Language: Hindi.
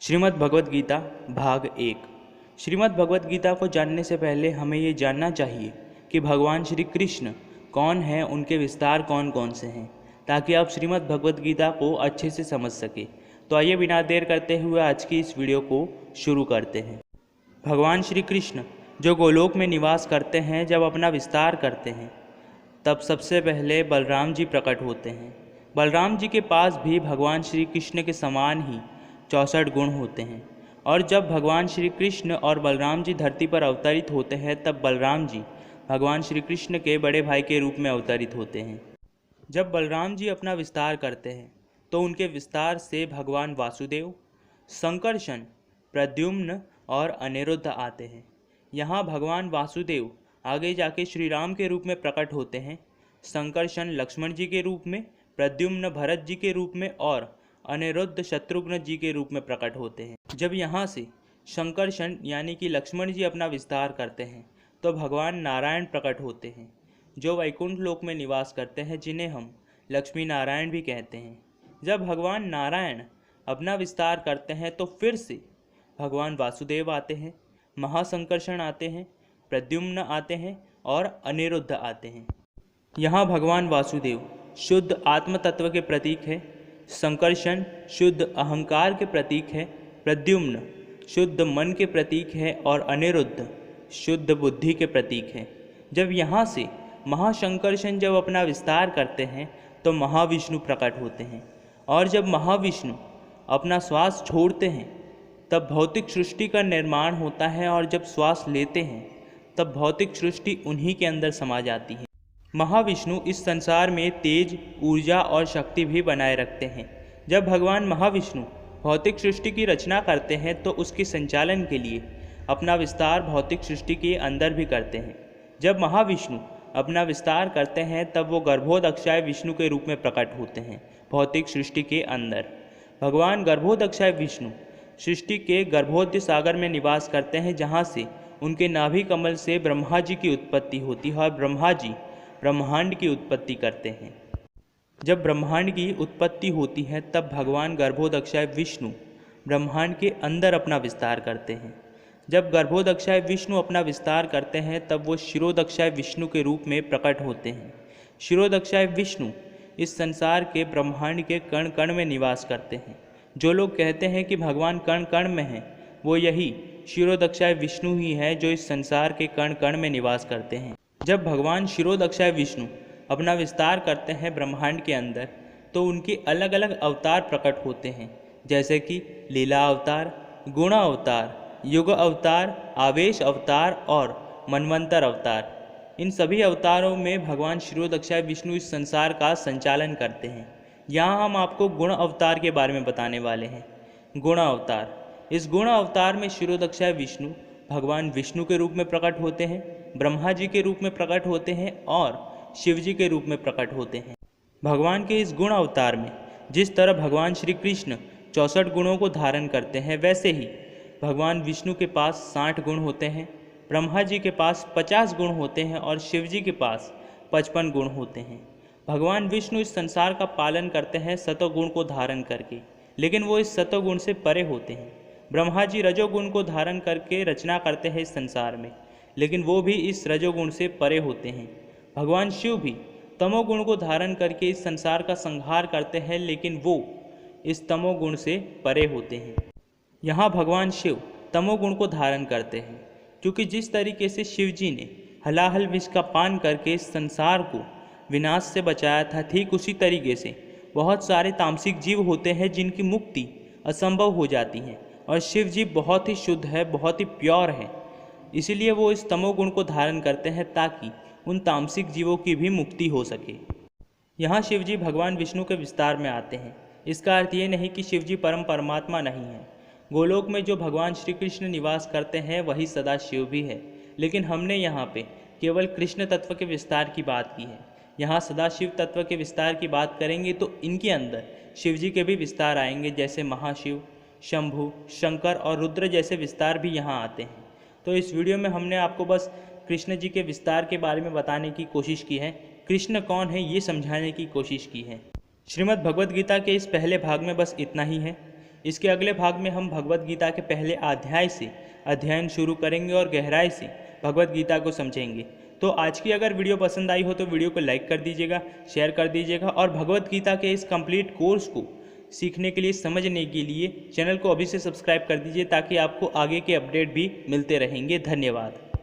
श्रीमद् भगवद गीता भाग 1। श्रीमद् भगवद गीता को जानने से पहले हमें ये जानना चाहिए कि भगवान श्री कृष्ण कौन हैं, उनके विस्तार कौन कौन से हैं, ताकि आप श्रीमद् भगवद गीता को अच्छे से समझ सके। तो आइए बिना देर करते हुए आज की इस वीडियो को शुरू करते हैं। भगवान श्री कृष्ण जो गोलोक में निवास करते हैं, जब अपना विस्तार करते हैं तब सबसे पहले बलराम जी प्रकट होते हैं। बलराम जी के पास भी भगवान श्री कृष्ण के समान ही 64 गुण होते हैं। और जब भगवान श्री कृष्ण और बलराम जी धरती पर अवतरित होते हैं, तब बलराम जी भगवान श्री कृष्ण के बड़े भाई के रूप में अवतरित होते हैं। जब बलराम जी अपना विस्तार करते हैं तो उनके विस्तार से भगवान वासुदेव, संकर्षण, प्रद्युम्न और अनिरुद्ध आते हैं। यहाँ भगवान वासुदेव आगे जाके श्री राम के रूप में प्रकट होते हैं, संकर्षण लक्ष्मण जी के रूप में, प्रद्युम्न भरत जी के रूप में और अनिरुद्ध शत्रुघ्न जी के रूप में प्रकट होते हैं। जब यहाँ से संकर्षण यानी कि लक्ष्मण जी अपना विस्तार करते हैं तो भगवान नारायण प्रकट होते हैं, जो वैकुंठ लोक में निवास करते हैं, जिन्हें हम लक्ष्मी नारायण भी कहते हैं। जब भगवान नारायण अपना विस्तार करते हैं तो फिर से भगवान वासुदेव आते हैं, महासंकर्षण आते हैं, प्रद्युम्न आते हैं और अनिरुद्ध आते हैं। यहाँ भगवान वासुदेव शुद्ध आत्म तत्व के प्रतीक है, संकर्षण शुद्ध अहंकार के प्रतीक है, प्रद्युम्न शुद्ध मन के प्रतीक है और अनिरुद्ध शुद्ध बुद्धि के प्रतीक है। जब यहाँ से महासंकर्षण जब अपना विस्तार करते हैं तो महाविष्णु प्रकट होते हैं, और जब महाविष्णु अपना श्वास छोड़ते हैं तब भौतिक सृष्टि का निर्माण होता है, और जब श्वास लेते हैं तब भौतिक सृष्टि उन्हीं के अंदर समा जाती है। महाविष्णु इस संसार में तेज, ऊर्जा और शक्ति भी बनाए रखते हैं। जब भगवान महाविष्णु भौतिक सृष्टि की रचना करते हैं तो उसके संचालन के लिए अपना विस्तार भौतिक सृष्टि के अंदर भी करते हैं। जब महाविष्णु अपना विस्तार करते हैं तब वो गर्भोदक्षाय विष्णु के रूप में प्रकट होते हैं भौतिक सृष्टि के अंदर। भगवान गर्भोदक्षाय विष्णु सृष्टि के गर्भोदय सागर में निवास करते हैं, जहाँ से उनके नाभि कमल से ब्रह्मा जी की उत्पत्ति होती है और ब्रह्मा जी ब्रह्मांड की उत्पत्ति करते हैं। जब ब्रह्मांड की उत्पत्ति होती है तब भगवान गर्भोदक्षाय विष्णु ब्रह्मांड के अंदर अपना विस्तार करते हैं। जब गर्भोदक्षाय विष्णु अपना विस्तार करते हैं तब वो शिरोदक्षाय विष्णु के रूप में प्रकट होते हैं। शिरोदक्षाय विष्णु इस संसार के ब्रह्मांड के कण कण में निवास करते हैं। जो लोग कहते हैं कि भगवान कण कण में हैं, वो यही शिरोदक्षाय विष्णु ही है जो इस संसार के कण कण में निवास करते हैं। जब भगवान शिरोदक्षाय विष्णु अपना विस्तार करते हैं ब्रह्मांड के अंदर तो उनके अलग अलग अवतार प्रकट होते हैं, जैसे कि लीला अवतार, गुण अवतार, युग अवतार, आवेश अवतार और मनवंतर अवतार। इन सभी अवतारों में भगवान शिरोदक्षाय विष्णु इस संसार का संचालन करते हैं। यहाँ हम आपको गुण अवतार के बारे में बताने वाले हैं। गुण अवतार, इस गुण अवतार में शिरोदक्षाय विष्णु भगवान विष्णु के रूप में प्रकट होते हैं, ब्रह्मा जी के रूप में प्रकट होते हैं और शिव जी के रूप में प्रकट होते हैं। भगवान के इस गुण अवतार में जिस तरह भगवान श्री कृष्ण 64 गुणों को धारण करते हैं, वैसे ही भगवान विष्णु के पास 60 गुण होते हैं, ब्रह्मा जी के पास 50 गुण होते हैं और शिव जी के पास 55 गुण होते हैं। भगवान विष्णु इस संसार का पालन करते हैं सतोगुण को धारण करके, लेकिन वो इस सतोगुण से परे होते हैं। ब्रह्मा जी रजोगुण को धारण करके रचना करते हैं इस संसार में, लेकिन वो भी इस रजोगुण से परे होते हैं। भगवान शिव भी तमोगुण को धारण करके इस संसार का संहार करते हैं, लेकिन वो इस तमोगुण से परे होते हैं। यहाँ भगवान शिव तमोगुण को धारण करते हैं, क्योंकि जिस तरीके से शिव जी ने हलाहल विष का पान करके इस संसार को विनाश से बचाया था, ठीक उसी तरीके से बहुत सारे तामसिक जीव होते हैं जिनकी मुक्ति असंभव हो जाती है, और शिव जी बहुत ही शुद्ध है, बहुत ही प्योर है। इसीलिए वो इस तमोगुण को धारण करते हैं ताकि उन तामसिक जीवों की भी मुक्ति हो सके। यहाँ शिव जी भगवान विष्णु के विस्तार में आते हैं। इसका अर्थ ये नहीं कि शिव जी परम परमात्मा नहीं है। गोलोक में जो भगवान श्री कृष्ण निवास करते हैं वही सदा शिव भी है, लेकिन हमने यहाँ पे केवल कृष्ण तत्व के विस्तार की बात की है। यहाँ सदाशिव तत्व के विस्तार की बात करेंगे तो इनके अंदर शिव जी के भी विस्तार आएंगे, जैसे महाशिव, शंभु, शंकर और रुद्र जैसे विस्तार भी यहाँ आते हैं। तो इस वीडियो में हमने आपको बस कृष्ण जी के विस्तार के बारे में बताने की कोशिश की है, कृष्ण कौन है ये समझाने की कोशिश की है। श्रीमद् भगवद गीता के इस पहले भाग में बस इतना ही है। इसके अगले भाग में हम भगवत गीता के पहले अध्याय से अध्ययन शुरू करेंगे और गहराई से भगवत गीता को समझेंगे। तो आज की अगर वीडियो पसंद आई हो तो वीडियो को लाइक कर दीजिएगा, शेयर कर दीजिएगा और भगवत गीता के इस कंप्लीट कोर्स को सीखने के लिए, समझने के लिए चैनल को अभी से सब्सक्राइब कर दीजिए ताकि आपको आगे के अपडेट भी मिलते रहेंगे। धन्यवाद।